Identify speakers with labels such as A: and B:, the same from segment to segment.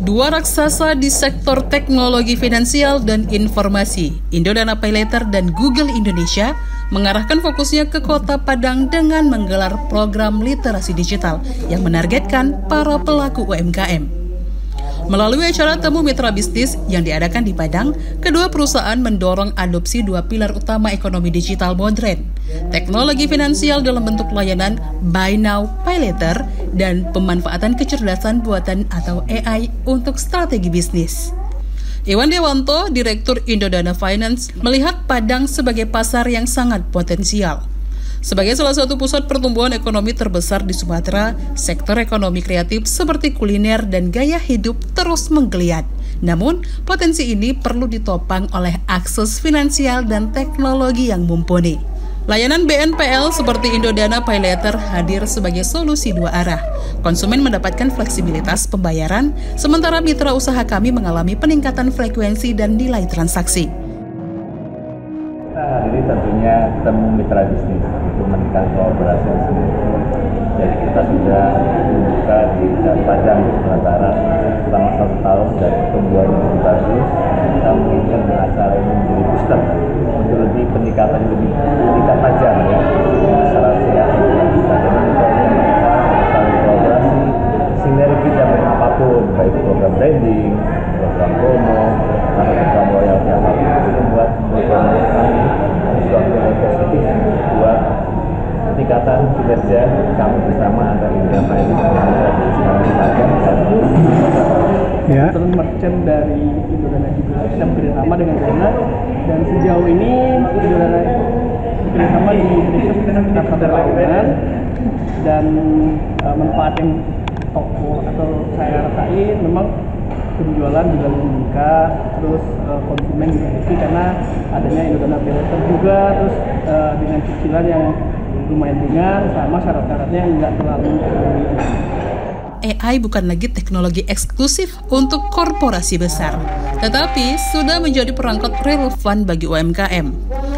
A: Dua raksasa di sektor teknologi finansial dan informasi, Indodana Paylater dan Google Indonesia, mengarahkan fokusnya ke Kota Padang dengan menggelar program literasi digital yang menargetkan para pelaku UMKM. Melalui acara temu mitra bisnis yang diadakan di Padang, kedua perusahaan mendorong adopsi dua pilar utama ekonomi digital modern, teknologi finansial dalam bentuk layanan Buy Now, Pay Later, dan pemanfaatan kecerdasan buatan atau AI untuk strategi bisnis. Iwan Dewanto, Direktur Indodana Finance, melihat Padang sebagai pasar yang sangat potensial. Sebagai salah satu pusat pertumbuhan ekonomi terbesar di Sumatera, sektor ekonomi kreatif seperti kuliner dan gaya hidup terus menggeliat. Namun, potensi ini perlu ditopang oleh akses finansial dan teknologi yang mumpuni. Layanan BNPL seperti Indodana Paylater hadir sebagai solusi dua arah. Konsumen mendapatkan fleksibilitas pembayaran, sementara mitra usaha kami mengalami peningkatan frekuensi dan nilai transaksi.
B: Hadiri tentunya temu mitra bisnis untuk meningkatkan kolaborasi di sini. Jadi kita sudah membuka di Padang sementara selama 1 tahun dan pertumbuhan yang bagus. Kita menginginkan acara ini menjadi booster untuk lebih peningkatan lebih tingkat tajam ya masyarakat sehat. Kita saling kolaborasi, sinergi dan apapun baik program branding, program promo, atau program loyalty apapun itu membuat sesuatu yang positif buat peningkatan kinerja kami bersama antara Indodana Finance dan
C: ya. Terus merchant dari Indodana juga sedang bekerjasama dengan Indodana, dan sejauh ini Indodana bekerjasama di Indonesia sekitar 1 tahunan, dan manfaat yang toko atau saya rasain memang penjualan juga lebih meningkat, terus konsumen juga happy karena adanya Indodana Paylater juga, terus dengan cicilan yang lumayan ringan sama syarat-syaratnya nggak terlalu
A: AI bukan lagi teknologi eksklusif untuk korporasi besar, tetapi sudah menjadi perangkat relevan bagi UMKM.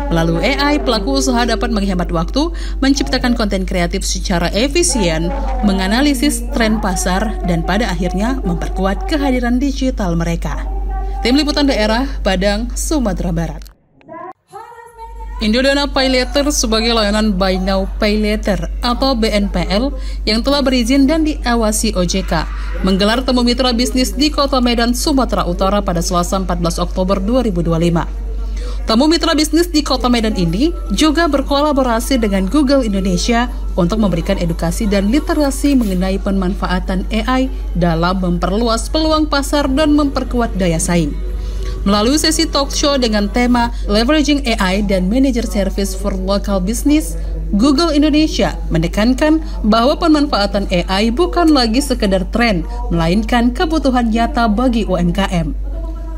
A: Melalui AI, pelaku usaha dapat menghemat waktu, menciptakan konten kreatif secara efisien, menganalisis tren pasar, dan pada akhirnya memperkuat kehadiran digital mereka. Tim Liputan Daerah, Padang, Sumatera Barat. Indodana Paylater sebagai layanan Buy Now Pay Later atau BNPL yang telah berizin dan diawasi OJK menggelar temu mitra bisnis di Kota Medan, Sumatera Utara pada Selasa 14 Oktober 2025. Temu mitra bisnis di Kota Medan ini juga berkolaborasi dengan Google Indonesia untuk memberikan edukasi dan literasi mengenai pemanfaatan AI dalam memperluas peluang pasar dan memperkuat daya saing. Melalui sesi talk show dengan tema Leveraging AI dan Manager Service for Local Business, Google Indonesia menekankan bahwa pemanfaatan AI bukan lagi sekedar tren, melainkan kebutuhan nyata bagi UMKM.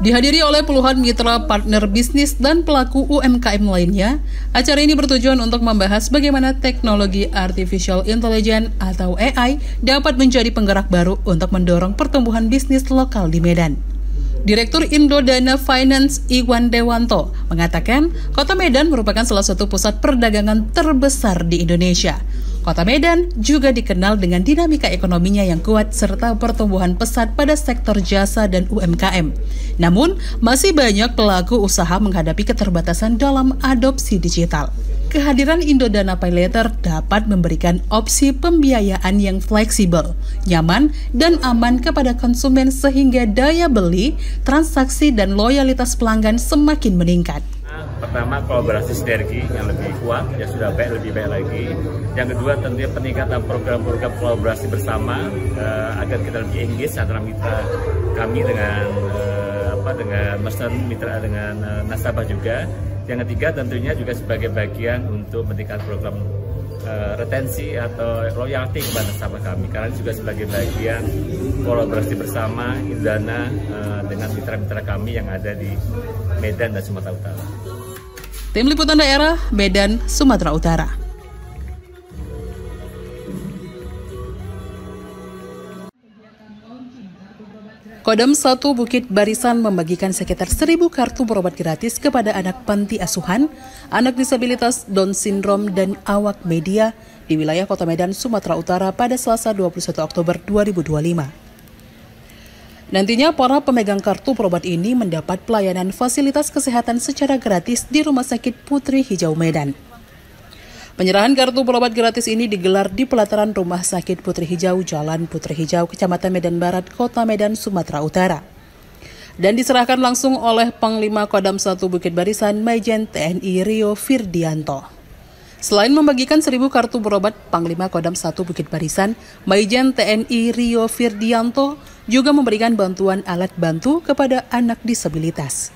A: Dihadiri oleh puluhan mitra partner bisnis dan pelaku UMKM lainnya, acara ini bertujuan untuk membahas bagaimana teknologi Artificial Intelligence atau AI dapat menjadi penggerak baru untuk mendorong pertumbuhan bisnis lokal di Medan. Direktur Indodana Finance Iwan Dewanto mengatakan Kota Medan merupakan salah satu pusat perdagangan terbesar di Indonesia. Kota Medan juga dikenal dengan dinamika ekonominya yang kuat serta pertumbuhan pesat pada sektor jasa dan UMKM. Namun, masih banyak pelaku usaha menghadapi keterbatasan dalam adopsi digital. Kehadiran Indodana Paylater dapat memberikan opsi pembiayaan yang fleksibel, nyaman, dan aman kepada konsumen sehingga daya beli, transaksi, dan loyalitas pelanggan semakin meningkat.
B: Pertama, kolaborasi sinergi yang lebih kuat, yang sudah lebih baik lagi. Yang kedua, tentunya peningkatan program-program kolaborasi bersama agar kita lebih engage antara mitra kami dengan merchant, mitra dengan nasabah juga. Yang ketiga, tentunya juga sebagai bagian untuk meningkatkan program retensi atau royalti kepada nasabah kami. Karena juga sebagai bagian kolaborasi bersama Indodana dengan mitra-mitra kami yang ada di Medan dan Sumatera Utara.
A: Tim Liputan Daerah, Medan, Sumatera Utara. Kodam 1 Bukit Barisan membagikan sekitar 1.000 kartu berobat gratis kepada anak panti asuhan, anak disabilitas Down Syndrome, dan awak media di wilayah Kota Medan, Sumatera Utara pada Selasa 21 Oktober 2025. Nantinya para pemegang kartu berobat ini mendapat pelayanan fasilitas kesehatan secara gratis di Rumah Sakit Putri Hijau Medan. Penyerahan kartu berobat gratis ini digelar di pelataran Rumah Sakit Putri Hijau, Jalan Putri Hijau, Kecamatan Medan Barat, Kota Medan, Sumatera Utara. Dan diserahkan langsung oleh Panglima Kodam 1 Bukit Barisan Majen TNI Rio Firdianto. Selain membagikan 1.000 kartu berobat, Panglima Kodam 1 Bukit Barisan Majen TNI Rio Firdianto juga memberikan bantuan alat bantu kepada anak disabilitas.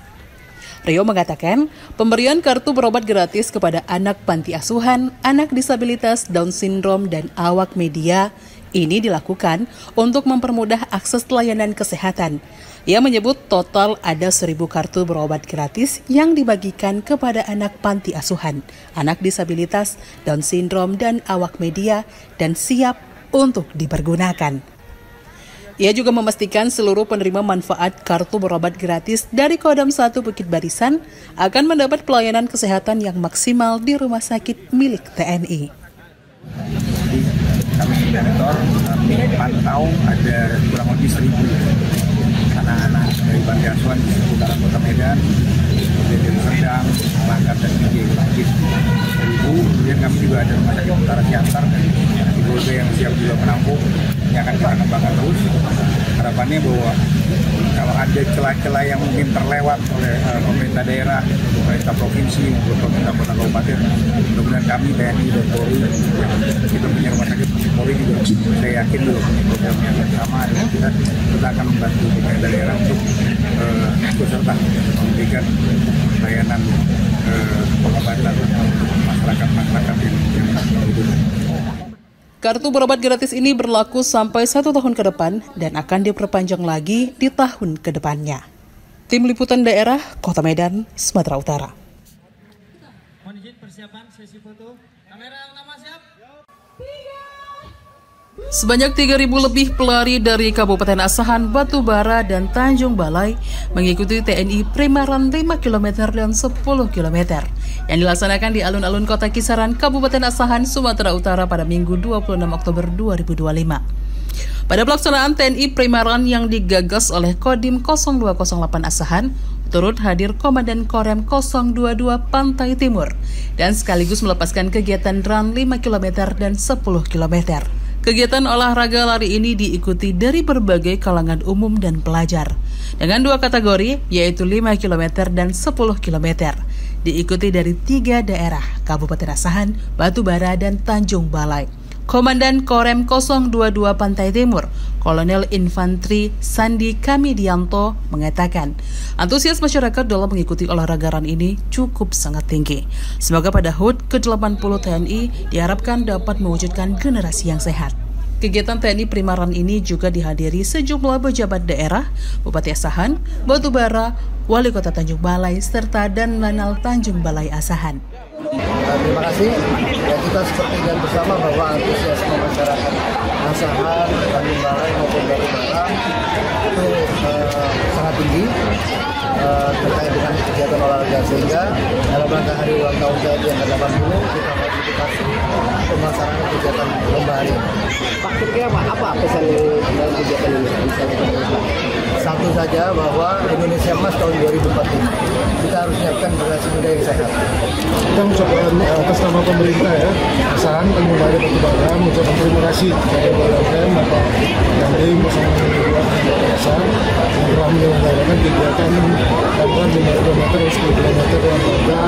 A: Rio mengatakan, pemberian kartu berobat gratis kepada anak panti asuhan, anak disabilitas Down Syndrome, dan awak media ini dilakukan untuk mempermudah akses layanan kesehatan. Ia menyebut total ada 1.000 kartu berobat gratis yang dibagikan kepada anak panti asuhan, anak disabilitas, Down Syndrome, dan awak media, dan siap untuk dipergunakan. Ia juga memastikan seluruh penerima manfaat kartu berobat gratis dari Kodam 1 Bukit Barisan akan mendapat pelayanan kesehatan yang maksimal di rumah sakit milik TNI.
D: Kami monitor, kami pantau ada kurang lebih 1.000 anak-anak dari panti asuhan di seputaran Kota Medan, dari Serdang, Langkat, dan Pijay. 1.000. Kemudian kami juga ada rumah sakit Utara Siantar dan di Golga yang siap juga menampung. Ini akan kita kembangkan terus. Harapannya bahwa kalau ada celah-celah yang mungkin terlewat oleh pemerintah daerah, pemerintah provinsi maupun pemerintah kota kabupaten, mudah-mudahan kami TNI dan Polri, kita punya rumah sakit Polri juga, saya yakin juga punya program yang sama dengan kita akan membantu pemerintah daerah untuk ikut serta memberikan layanan pengobatan untuk masyarakat yang membutuhkan.
A: Kartu berobat gratis ini berlaku sampai 1 tahun ke depan dan akan diperpanjang lagi di tahun ke depannya. Tim Liputan Daerah, Kota Medan, Sumatera Utara.
E: Mohon izin persiapan sesi foto. Kamera yang utama siap?
A: Sebanyak 3.000 lebih pelari dari Kabupaten Asahan, Batubara, dan Tanjung Balai mengikuti TNI Primaran 5 km dan 10 km yang dilaksanakan di alun-alun Kota Kisaran, Kabupaten Asahan, Sumatera Utara pada Minggu 26 Oktober 2025. Pada pelaksanaan TNI Primaran yang digagas oleh Kodim 0208 Asahan, turut hadir Komandan Korem 022 Pantai Timur dan sekaligus melepaskan kegiatan run 5 km dan 10 km. Kegiatan olahraga lari ini diikuti dari berbagai kalangan umum dan pelajar, dengan 2 kategori, yaitu 5 km dan 10 km. Diikuti dari 3 daerah, Kabupaten Asahan, Batubara, dan Tanjung Balai. Komandan Korem 022 Pantai Timur, Kolonel Infantri Sandi Kamidianto mengatakan, antusias masyarakat dalam mengikuti olahraga run ini cukup sangat tinggi. Semoga pada HUT ke-80 TNI diharapkan dapat mewujudkan generasi yang sehat. Kegiatan TNI Primaran ini juga dihadiri sejumlah pejabat daerah, Bupati Asahan, Batubara, Wali Kota Tanjung Balai, serta Dan Lanal Tanjung Balai Asahan.
F: Terima kasih. Ya, kita seperti yang bersama bahwa antusiasme masyarakat Asahan, Tanjung Balai maupun Batubara itu sangat tinggi terkait dengan kegiatan olahraga, sehingga dalam rangka hari ulang tahun TNI yang ke-80 kita modifikasi untuk melaksanakan kegiatan lomba hari ini.
C: Pak, kira-kira apa pesan dalam kegiatan ini?
F: Satu saja, bahwa Indonesia Emas tahun 2045 kita harus menyiapkan generasi muda yang sehat.
G: Kita mengucapkan atas nama pemerintah ya, Asahan, Tanjung Balai, Batubara, mengucapkan terima kasih kepada BLM, Bapak Dandim bersama dengan Asahan yang telah menyelenggarakan kegiatan run 5 km dan 10 km dalam rangka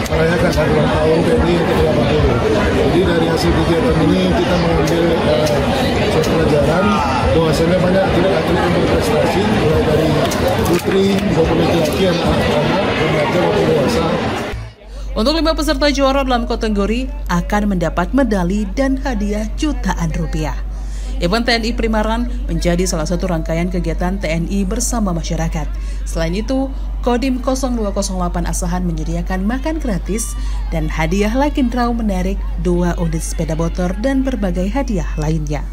G: merayakan hari ulang tahun TNI yang ke-80. Jadi dari hasil kegiatan ini kita mengambil suatu pelajaran bahwasanya banyak atlet-atlet yang berprestasi, mulai dari putri maupun laki-laki, anak-anak, remaja maupun dewasa.
A: Untuk 5 peserta juara dalam kategori akan mendapat medali dan hadiah jutaan rupiah. Event TNI Primaran menjadi salah satu rangkaian kegiatan TNI bersama masyarakat. Selain itu, Kodim 0208 Asahan menyediakan makan gratis dan hadiah Lucky Draw menarik 2 unit sepeda motor dan berbagai hadiah lainnya.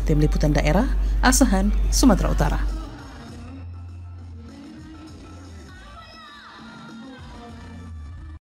A: Tim Liputan Daerah, Asahan, Sumatera Utara.